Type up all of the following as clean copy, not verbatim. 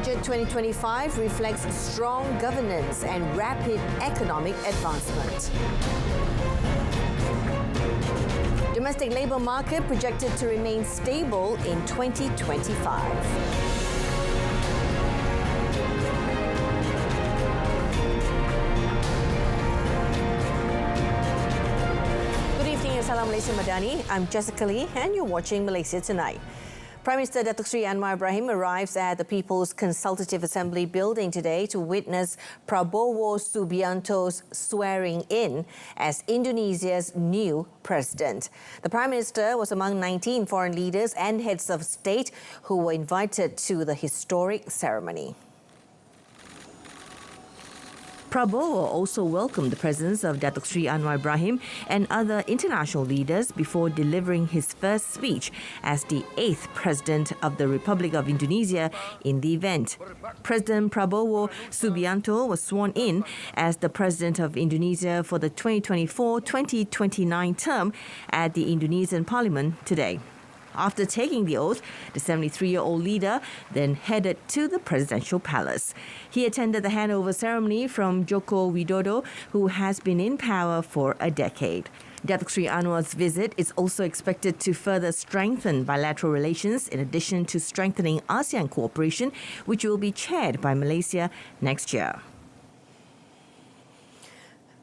Budget 2025 reflects strong governance and rapid economic advancement. Domestic labour market projected to remain stable in 2025. Salam Malaysia Madani. I'm Jessica Lee and you're watching Malaysia Tonight. Prime Minister Datuk Seri Anwar Ibrahim arrives at the People's Consultative Assembly building today to witness Prabowo Subianto's swearing in as Indonesia's new president. The Prime Minister was among 19 foreign leaders and heads of state who were invited to the historic ceremony. Prabowo also welcomed the presence of Datuk Seri Anwar Ibrahim and other international leaders before delivering his first speech as the 8th President of the Republic of Indonesia in the event. President Prabowo Subianto was sworn in as the President of Indonesia for the 2024-2029 term at the Indonesian Parliament today. After taking the oath, the 73-year-old leader then headed to the presidential palace. He attended the handover ceremony from Joko Widodo, who has been in power for a decade. Datuk Seri Anwar's visit is also expected to further strengthen bilateral relations in addition to strengthening ASEAN cooperation, which will be chaired by Malaysia next year.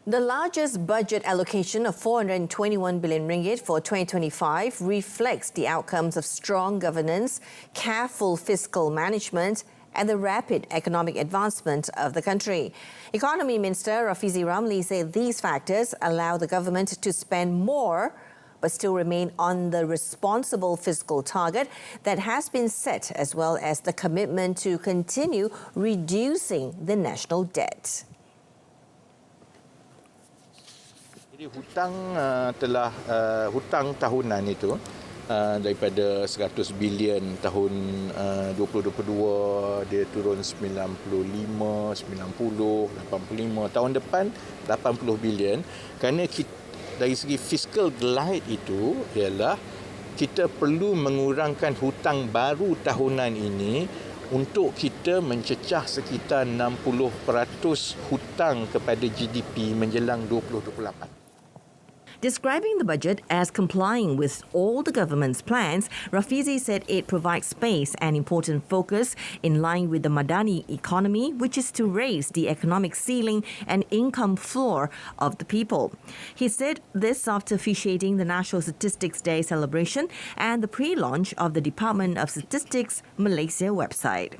The largest budget allocation of 421 billion ringgit for 2025 reflects the outcomes of strong governance, careful fiscal management and the rapid economic advancement of the country. Economy Minister Rafizi Ramli said these factors allow the government to spend more but still remain on the responsible fiscal target that has been set, as well as the commitment to continue reducing the national debt. Jadi hutang tahunan itu daripada 100 bilion tahun 2022 dia turun 95, 90, 85, tahun depan 80 bilion. Kerana dari segi fiscal glide itu ialah kita perlu mengurangkan hutang baru tahunan ini untuk kita mencecah sekitar 60% hutang kepada GDP menjelang 2028. Describing the budget as complying with all the government's plans, Rafizi said it provides space and important focus in line with the Madani economy, which is to raise the economic ceiling and income floor of the people. He said this after officiating the National Statistics Day celebration and the pre-launch of the Department of Statistics Malaysia website.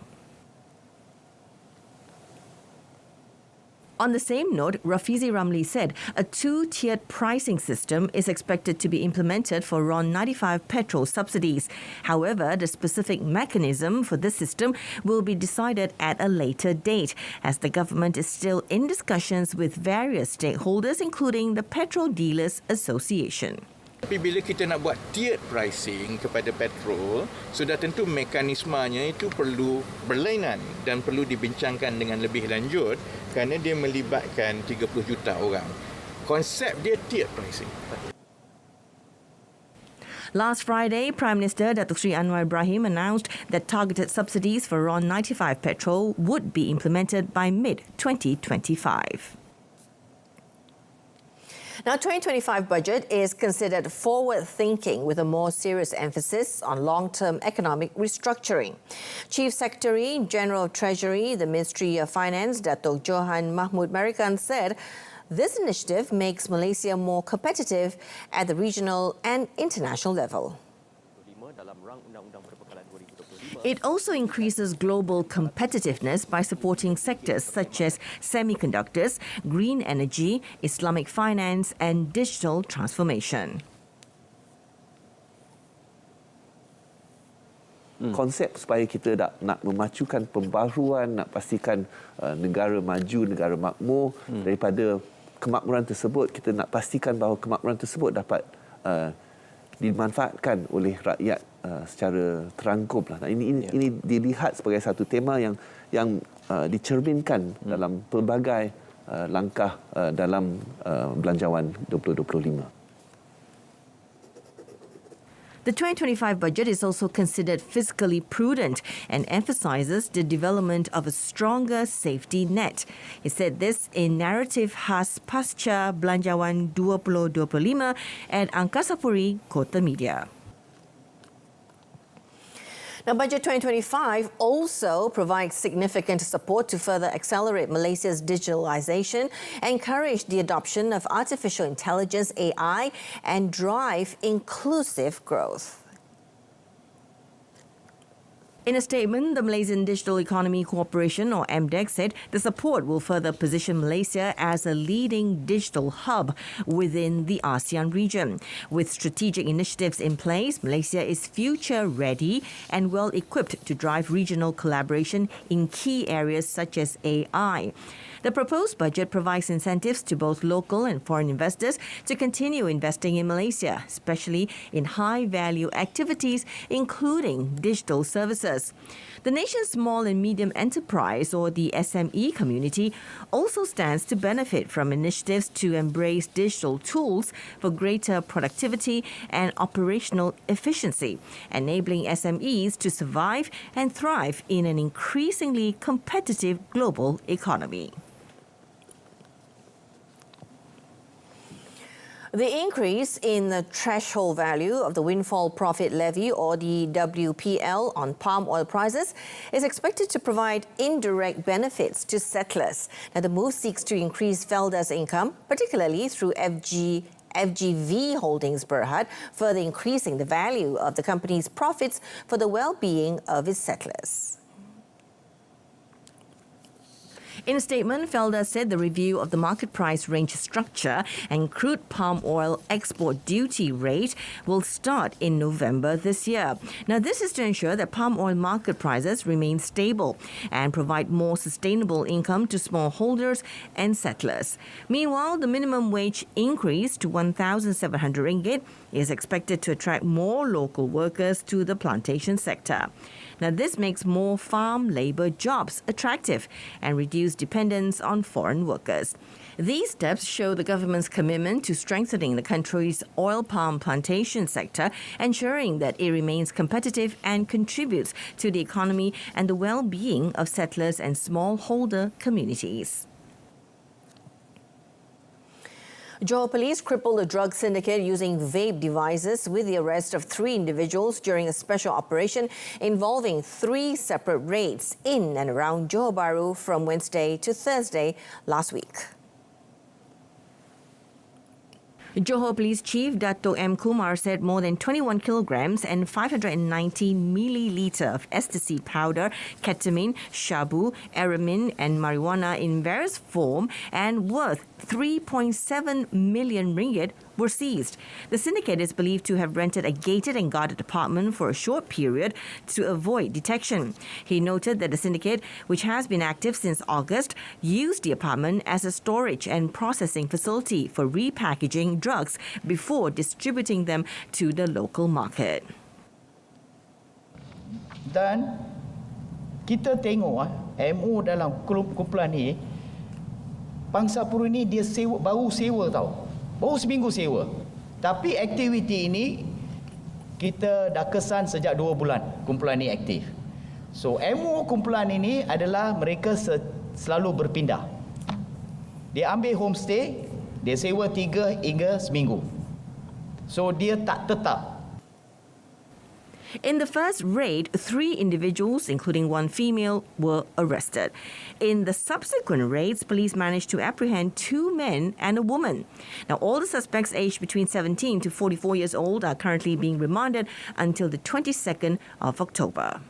On the same note, Rafizi Ramli said a two-tiered pricing system is expected to be implemented for RON 95 petrol subsidies. However, the specific mechanism for this system will be decided at a later date, as the government is still in discussions with various stakeholders, including the Petrol Dealers Association. Tapi bila kita nak buat tiered pricing kepada petrol, sudah tentu mekanismenya itu perlu berlainan dan perlu dibincangkan dengan lebih lanjut kerana dia melibatkan 30 juta orang. Konsep dia tiered pricing. Last Friday, Prime Minister Datuk Seri Anwar Ibrahim announced that targeted subsidies for RON 95 petrol would be implemented by mid-2025. Now, 2025 budget is considered forward-thinking with a more serious emphasis on long-term economic restructuring. Chief Secretary General of Treasury, the Ministry of Finance, Datuk Johan Mahmud Marikan said this initiative makes Malaysia more competitive at the regional and international level. It also increases global competitiveness by supporting sectors such as semiconductors, green energy, Islamic finance and digital transformation. Konsep supaya kita nak memacukan pembaharuan, nak pastikan negara maju, negara makmur. Daripada kemakmuran tersebut, kita nak pastikan bahawa kemakmuran tersebut dapat dimanfaatkan oleh rakyat secara terangkum. Ini dilihat sebagai satu tema yang dicerminkan dalam pelbagai langkah dalam belanjawan 2025. The 2025 budget is also considered fiscally prudent and emphasizes the development of a stronger safety net. He said this in narrative khas pasca Belanjawan 2025 at Angkasa Puri, Kota Media. Now, Budget 2025 also provides significant support to further accelerate Malaysia's digitalization, encourage the adoption of artificial intelligence (AI), and drive inclusive growth. In a statement, the Malaysian Digital Economy Corporation, or MDEC, said the support will further position Malaysia as a leading digital hub within the ASEAN region. With strategic initiatives in place, Malaysia is future-ready and well-equipped to drive regional collaboration in key areas such as AI. The proposed budget provides incentives to both local and foreign investors to continue investing in Malaysia, especially in high-value activities, including digital services. The nation's small and medium enterprise, or the SME community, also stands to benefit from initiatives to embrace digital tools for greater productivity and operational efficiency, enabling SMEs to survive and thrive in an increasingly competitive global economy. The increase in the threshold value of the windfall profit levy, or the WPL, on palm oil prices is expected to provide indirect benefits to settlers. Now, the move seeks to increase Felda's income, particularly through FGV Holdings Berhad, further increasing the value of the company's profits for the well-being of its settlers. In a statement, Felda said the review of the market price range structure and crude palm oil export duty rate will start in November this year. Now, this is to ensure that palm oil market prices remain stable and provide more sustainable income to smallholders and settlers. Meanwhile, the minimum wage increase to 1,700 ringgit is expected to attract more local workers to the plantation sector. Now, this makes more farm labour jobs attractive and reduce dependence on foreign workers. These steps show the government's commitment to strengthening the country's oil palm plantation sector, ensuring that it remains competitive and contributes to the economy and the well-being of settlers and smallholder communities. Johor Police crippled a drug syndicate using vape devices with the arrest of 3 individuals during a special operation involving 3 separate raids in and around Johor Bahru from Wednesday to Thursday last week. Johor Police Chief Dato' M. Kumar said more than 21 kilograms and 590 milliliter of ecstasy powder, ketamine, shabu, aramine and marijuana in various form and worth 3.7 million ringgit were seized. The syndicate is believed to have rented a gated and guarded apartment for a short period to avoid detection. He noted that the syndicate, which has been active since August, used the apartment as a storage and processing facility for repackaging drugs before distributing them to the local market. Dan kita tengok MO dalam kumpulan ni, Pangsa Puru ni dia baru sewa tau. Baru seminggu sewa. Tapi aktiviti ini kita dah kesan sejak 2 bulan kumpulan ini aktif. So MO kumpulan ini adalah mereka selalu berpindah. Dia ambil homestay, dia sewa 3 hingga seminggu. So dia tak tetap. In the first raid, 3 individuals, including 1 female, were arrested. In the subsequent raids, police managed to apprehend 2 men and a woman. Now, all the suspects aged between 17 to 44 years old are currently being remanded until the 22nd of October.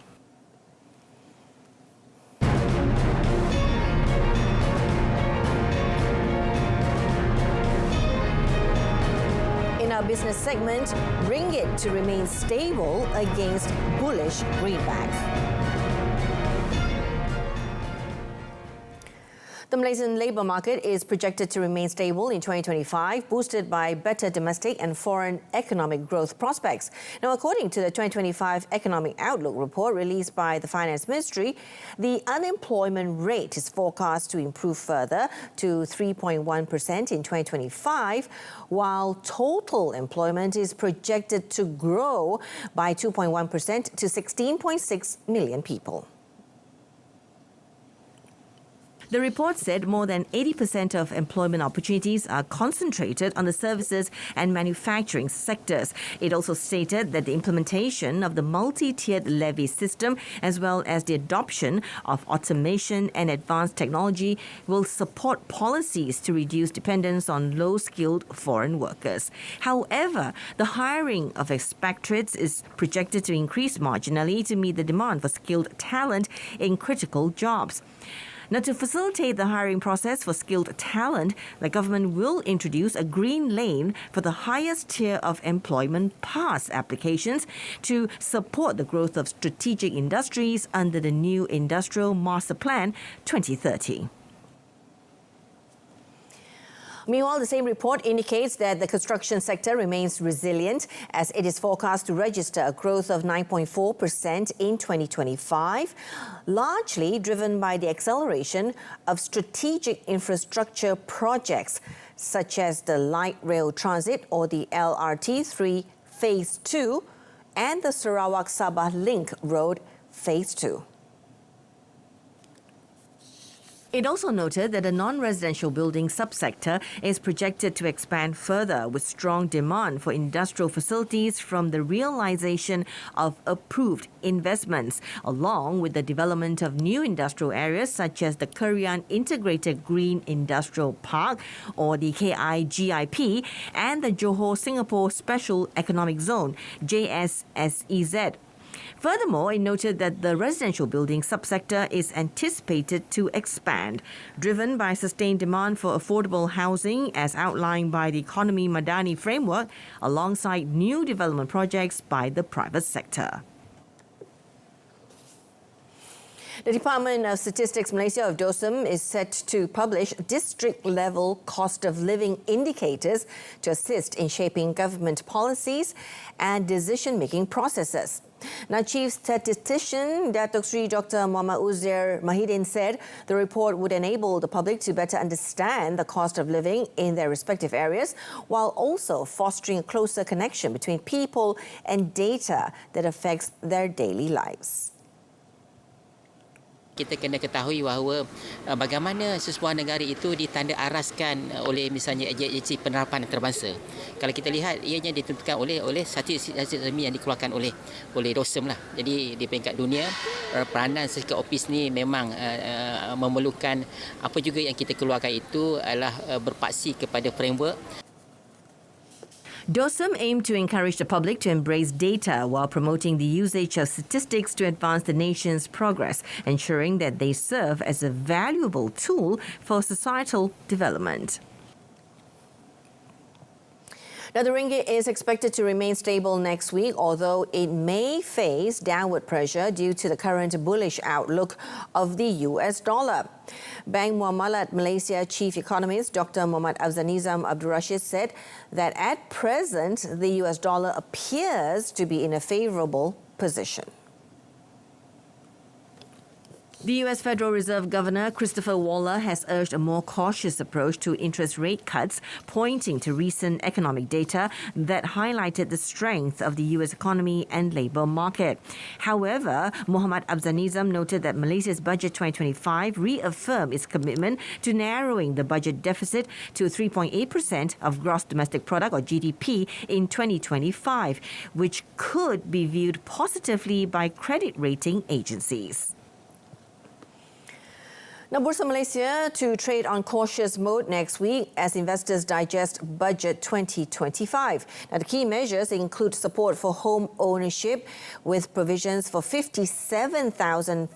In our business segment, ringgit to remain stable against bullish greenback. The Malaysian labour market is projected to remain stable in 2025, boosted by better domestic and foreign economic growth prospects. Now, according to the 2025 Economic Outlook report released by the Finance Ministry, the unemployment rate is forecast to improve further to 3.1% in 2025, while total employment is projected to grow by 2.1% to 16.6 million people. The report said more than 80% of employment opportunities are concentrated on the services and manufacturing sectors. It also stated that the implementation of the multi-tiered levy system, as well as the adoption of automation and advanced technology, will support policies to reduce dependence on low-skilled foreign workers. However, the hiring of expatriates is projected to increase marginally to meet the demand for skilled talent in critical jobs. Now, to facilitate the hiring process for skilled talent, the government will introduce a green lane for the highest tier of employment pass applications to support the growth of strategic industries under the new Industrial Master Plan 2030. Meanwhile, the same report indicates that the construction sector remains resilient as it is forecast to register a growth of 9.4% in 2025, largely driven by the acceleration of strategic infrastructure projects such as the Light Rail Transit or the LRT3 Phase 2 and the Sarawak-Sabah Link Road Phase 2. It also noted that the non-residential building subsector is projected to expand further with strong demand for industrial facilities from the realization of approved investments, along with the development of new industrial areas such as the Korean Integrated Green Industrial Park or the KIGIP and the Johor-Singapore Special Economic Zone, JSSEZ. Furthermore, it noted that the residential building subsector is anticipated to expand, driven by sustained demand for affordable housing as outlined by the Economy Madani framework, alongside new development projects by the private sector. The Department of Statistics Malaysia of DOSM is set to publish district-level cost of living indicators to assist in shaping government policies and decision-making processes. Now, Chief Statistician Datuk Sri Dr. Muhammad Uzair Mahidin said the report would enable the public to better understand the cost of living in their respective areas, while also fostering a closer connection between people and data that affects their daily lives. Kita kena ketahui bahawa bagaimana sesebuah negara itu ditanda araskan oleh misalnya agensi penerapan antarabangsa. Kalau kita lihat, ianya ditentukan oleh statistik resmi yang dikeluarkan oleh DOSM lah. Jadi di peringkat dunia, peranan syarikat opis ni memang memerlukan apa juga yang kita keluarkan itu adalah berpaksi kepada framework. DOSM aimed to encourage the public to embrace data while promoting the usage of statistics to advance the nation's progress, ensuring that they serve as a valuable tool for societal development. Now, the ringgit is expected to remain stable next week, although it may face downward pressure due to the current bullish outlook of the US dollar. Bank Muamalat Malaysia Chief Economist Dr. Muhammad Afzanizam Abdul Rashid said that at present, the US dollar appears to be in a favorable position. The US Federal Reserve Governor Christopher Waller has urged a more cautious approach to interest rate cuts, pointing to recent economic data that highlighted the strength of the US economy and labour market. However, Muhammad Afzanizam noted that Malaysia's Budget 2025 reaffirmed its commitment to narrowing the budget deficit to 3.8% of gross domestic product or GDP in 2025, which could be viewed positively by credit rating agencies. Now, Bursa Malaysia to trade on cautious mode next week as investors digest Budget 2025. Now, the key measures include support for home ownership with provisions for 57,000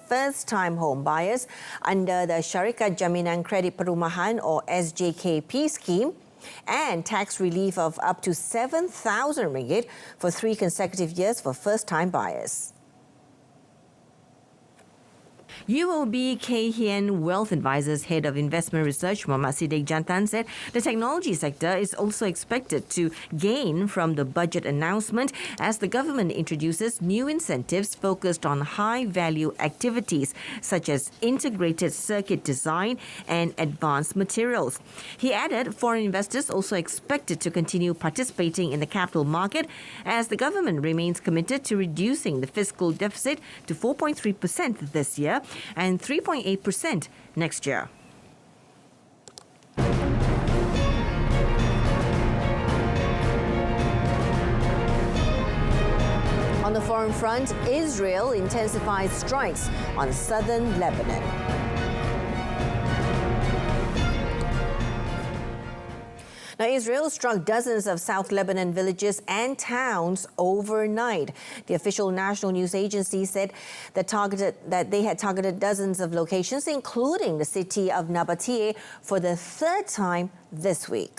first-time home buyers under the Syarikat Jaminan Kredit Perumahan or SJKP scheme, and tax relief of up to RM7,000 for 3 consecutive years for first-time buyers. UOB Kay Hian Wealth Advisors Head of Investment Research, Muhammad Siddiq Jantan, said the technology sector is also expected to gain from the budget announcement as the government introduces new incentives focused on high-value activities such as integrated circuit design and advanced materials. He added foreign investors also expected to continue participating in the capital market as the government remains committed to reducing the fiscal deficit to 4.3% this year and 3.8% next year. On the foreign front, Israel intensifies strikes on southern Lebanon. Now, Israel struck dozens of South Lebanon villages and towns overnight. The official national news agency said that they had targeted dozens of locations, including the city of Nabatea, for the third time this week.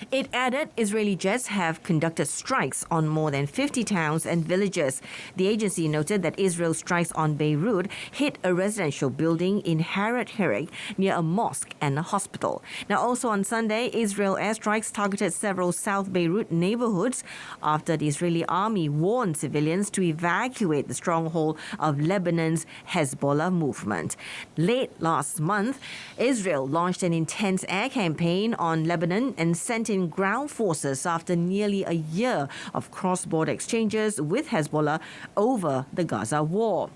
It added Israeli jets have conducted strikes on more than 50 towns and villages. The agency noted that Israel's strikes on Beirut hit a residential building in Harat Hirik near a mosque and a hospital. Now, also on Sunday, Israel airstrikes targeted several South Beirut neighborhoods after the Israeli army warned civilians to evacuate the stronghold of Lebanon's Hezbollah movement. Late last month, Israel launched an intense air campaign on Lebanon and sent in ground forces after nearly a year of cross-border exchanges with Hezbollah over the Gaza war.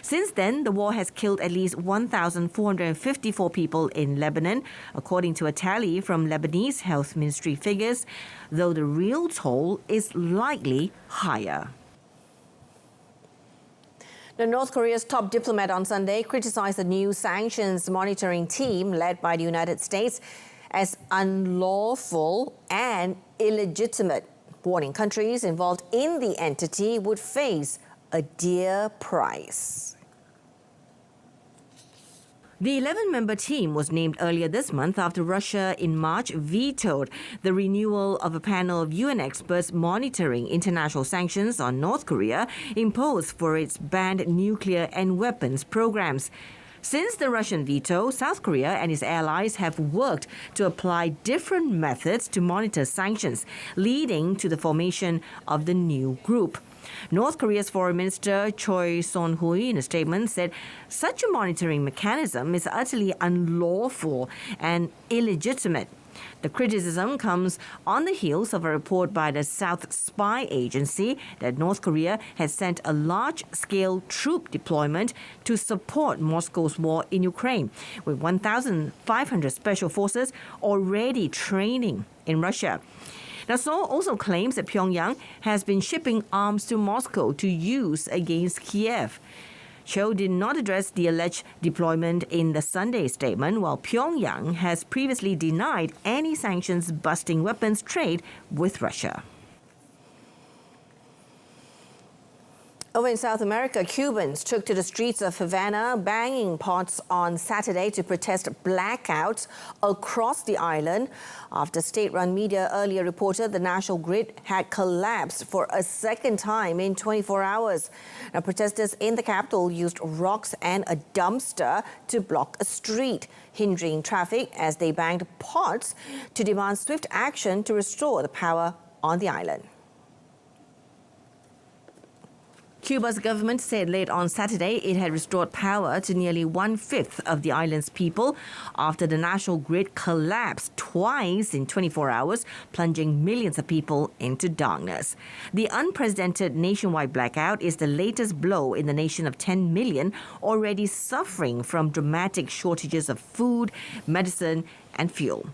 Since then, the war has killed at least 1,454 people in Lebanon, according to a tally from Lebanese Health Ministry figures, though the real toll is likely higher. Now, North Korea's top diplomat on Sunday criticized the new sanctions monitoring team led by the United States as unlawful and illegitimate, warning countries involved in the entity would face a dear price. The 11-member team was named earlier this month after Russia in March vetoed the renewal of a panel of UN experts monitoring international sanctions on North Korea imposed for its banned nuclear and weapons programs. Since the Russian veto, South Korea and its allies have worked to apply different methods to monitor sanctions, leading to the formation of the new group. North Korea's Foreign Minister Choi Son-hui, in a statement, said such a monitoring mechanism is utterly unlawful and illegitimate. The criticism comes on the heels of a report by the South Spy Agency that North Korea has sent a large-scale troop deployment to support Moscow's war in Ukraine, with 1,500 special forces already training in Russia. Now, Seoul also claims that Pyongyang has been shipping arms to Moscow to use against Kiev. Cho did not address the alleged deployment in the Sunday statement, while Pyongyang has previously denied any sanctions-busting weapons trade with Russia. Over in South America, Cubans took to the streets of Havana, banging pots on Saturday to protest blackouts across the island after state-run media earlier reported the national grid had collapsed for a second time in 24 hours. Now, protesters in the capital used rocks and a dumpster to block a street, hindering traffic as they banged pots to demand swift action to restore the power on the island. Cuba's government said late on Saturday it had restored power to nearly one-fifth of the island's people after the national grid collapsed twice in 24 hours, plunging millions of people into darkness. The unprecedented nationwide blackout is the latest blow in the nation of 10 million already suffering from dramatic shortages of food, medicine, and fuel.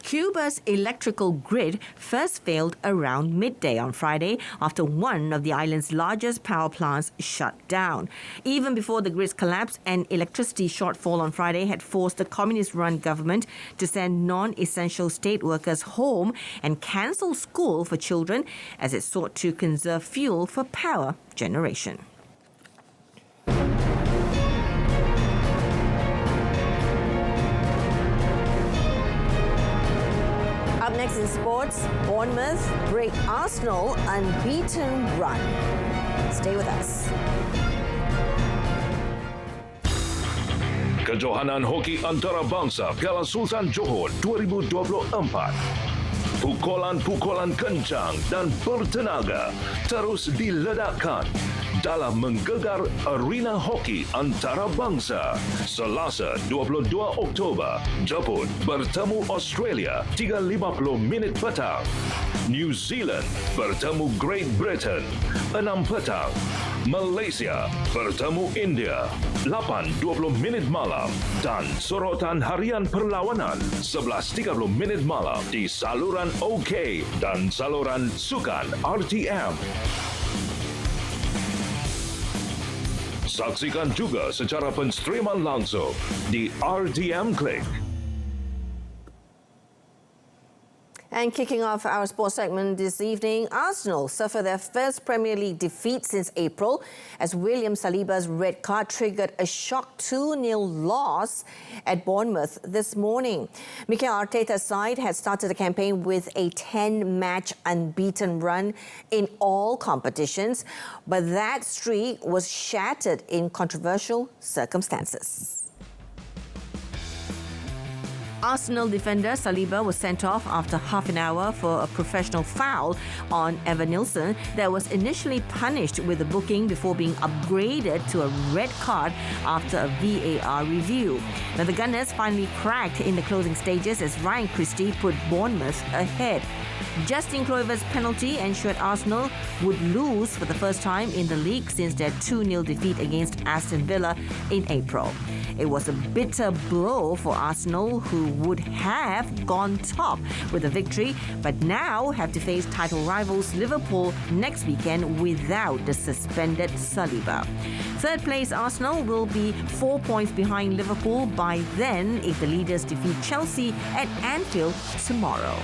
Cuba's electrical grid first failed around midday on Friday after one of the island's largest power plants shut down. Even before the grid's collapse, an electricity shortfall on Friday had forced the communist-run government to send non-essential state workers home and cancel school for children as it sought to conserve fuel for power generation. Up next in sports, Bournemouth break Arsenal unbeaten run. Stay with us. Kejohanan Hoki Antarabangsa Piala Sultan Johor 2024. Pukulan-pukulan kencang dan bertenaga terus diledakkan dalam menggegar arena hoki antarabangsa. Selasa 22 Oktober, Jepun bertemu Australia 3.50 minit petang. New Zealand bertemu Great Britain 6 petang. Malaysia bertemu India 8.20 minit malam dan sorotan harian perlawanan 11.30 minit malam di saluran OK dan saluran Sukan RTM. Saksikan juga secara penstreaman langsung di RTM Click. And kicking off our sports segment this evening, Arsenal suffer their first Premier League defeat since April as William Saliba's red card triggered a shock 2-0 loss at Bournemouth this morning. Mikel Arteta's side had started the campaign with a 10-match unbeaten run in all competitions, but that streak was shattered in controversial circumstances. Arsenal defender Saliba was sent off after half an hour for a professional foul on Evan Nilsson that was initially punished with a booking before being upgraded to a red card after a VAR review. Now, the Gunners finally cracked in the closing stages as Ryan Christie put Bournemouth ahead. Justin Kluiver's penalty ensured Arsenal would lose for the first time in the league since their 2-0 defeat against Aston Villa in April. It was a bitter blow for Arsenal, who would have gone top with a victory, but now have to face title rivals Liverpool next weekend without the suspended Saliba. Third place Arsenal will be 4 points behind Liverpool by then if the leaders defeat Chelsea at Anfield tomorrow.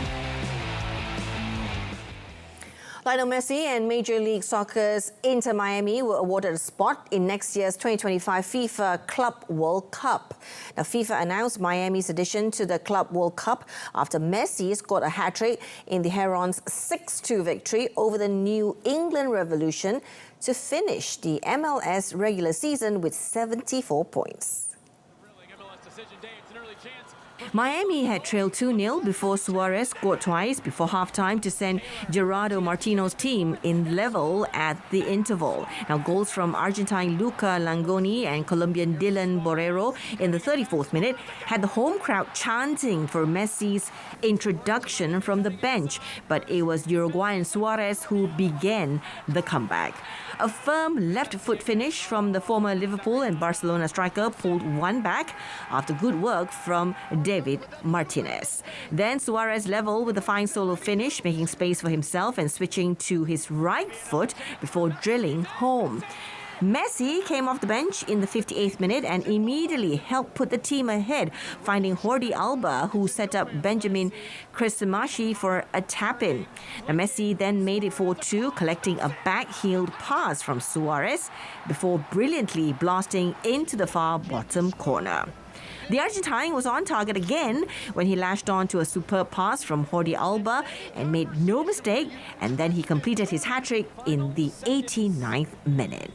Lionel Messi and Major League Soccer's Inter Miami were awarded a spot in next year's 2025 FIFA Club World Cup. Now, FIFA announced Miami's addition to the Club World Cup after Messi scored a hat-trick in the Herons' 6-2 victory over the New England Revolution to finish the MLS regular season with 74 points. Miami had trailed 2-0 before Suarez scored twice before halftime to send Gerardo Martino's team in level at the interval. Now, goals from Argentine Luca Langoni and Colombian Dylan Borrero in the 34th minute had the home crowd chanting for Messi's introduction from the bench, but it was Uruguayan Suarez who began the comeback. A firm left-foot finish from the former Liverpool and Barcelona striker pulled one back after good work from David Martinez. Then Suarez leveled with a fine solo finish, making space for himself and switching to his right foot before drilling home. Messi came off the bench in the 58th minute and immediately helped put the team ahead, finding Jordi Alba, who set up Benjamin Crescemachi for a tap-in. Now, Messi then made it 4-2, collecting a back-heeled pass from Suarez before brilliantly blasting into the far bottom corner. The Argentine was on target again when he lashed on to a superb pass from Jordi Alba and made no mistake, and then he completed his hat-trick in the 89th minute.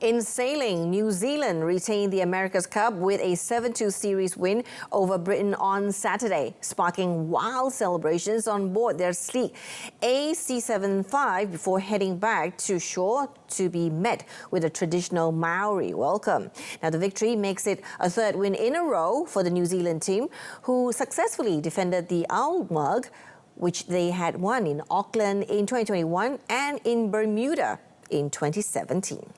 In sailing, New Zealand retained the America's Cup with a 7-2 series win over Britain on Saturday, sparking wild celebrations on board their sleek AC-75 before heading back to shore to be met with a traditional Maori welcome. Now, the victory makes it a third win in a row for the New Zealand team, who successfully defended the Owl Mug, which they had won in Auckland in 2021 and in Bermuda in 2017.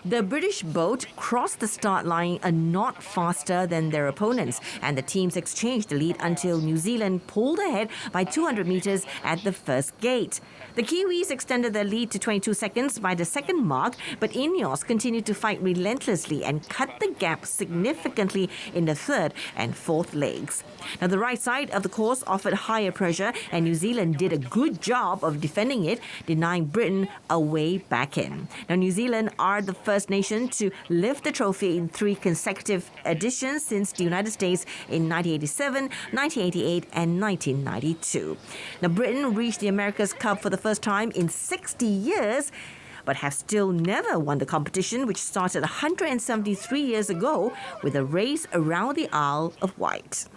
The British boat crossed the start line a knot faster than their opponents, and the teams exchanged the lead until New Zealand pulled ahead by 200 metres at the first gate. The Kiwis extended their lead to 22 seconds by the second mark, but Ineos continued to fight relentlessly and cut the gap significantly in the third and fourth legs. Now, the right side of the course offered higher pressure, and New Zealand did a good job of defending it, denying Britain a way back in. Now, New Zealand are the first nation to lift the trophy in 3 consecutive editions since the United States in 1987, 1988 and 1992. Now, Britain reached the America's Cup for the first time in 60 years, but have still never won the competition, which started 173 years ago with a race around the Isle of Wight.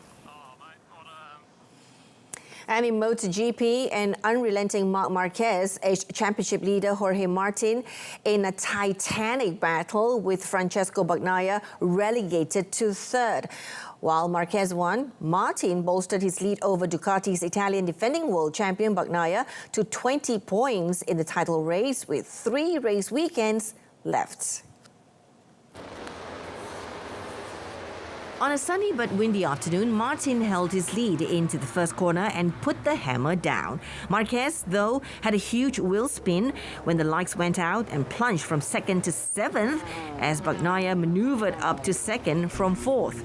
And in MotoGP, an unrelenting Marc Marquez edged championship leader Jorge Martin in a titanic battle with Francesco Bagnaia relegated to third. While Marquez won, Martin bolstered his lead over Ducati's Italian defending world champion Bagnaia to 20 points in the title race with 3 race weekends left. On a sunny but windy afternoon, Martin held his lead into the first corner and put the hammer down. Marquez, though, had a huge wheel spin when the lights went out and plunged from second to 7th as Bagnaia maneuvered up to second from 4th.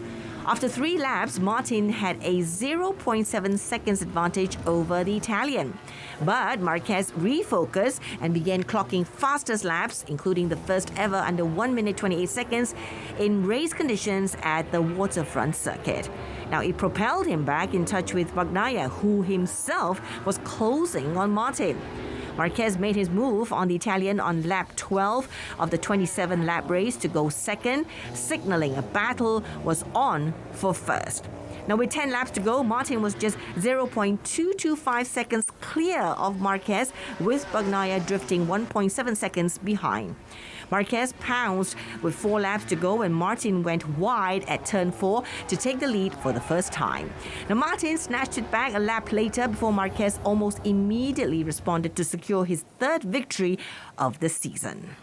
After 3 laps, Martin had a 0.7 seconds advantage over the Italian. But Marquez refocused and began clocking fastest laps, including the first ever under 1 minute 28 seconds in race conditions at the waterfront circuit. Now, it propelled him back in touch with Bagnaia, who himself was closing on Martin. Marquez made his move on the Italian on lap 12 of the 27-lap race to go second, signaling a battle was on for first. Now, with 10 laps to go, Martin was just 0.225 seconds clear of Marquez, with Bagnaia drifting 1.7 seconds behind. Marquez pounced with 4 laps to go and Martin went wide at turn 4 to take the lead for the first time. Now, Martin snatched it back a lap later before Marquez almost immediately responded to secure his 3rd victory of the season.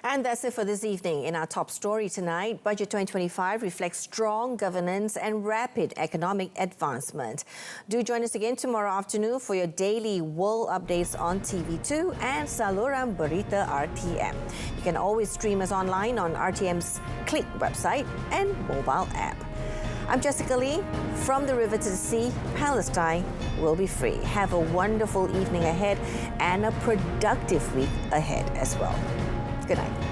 And that's it for this evening. In our top story tonight, Budget 2025 reflects strong governance and rapid economic advancement. Do join us again tomorrow afternoon for your daily world updates on TV2 and saluran Berita RTM. You can always stream us online on RTM's Click website and mobile app. I'm Jessica Lee. From the river to the sea, Palestine will be free. Have a wonderful evening ahead and a productive week ahead as well. Good night.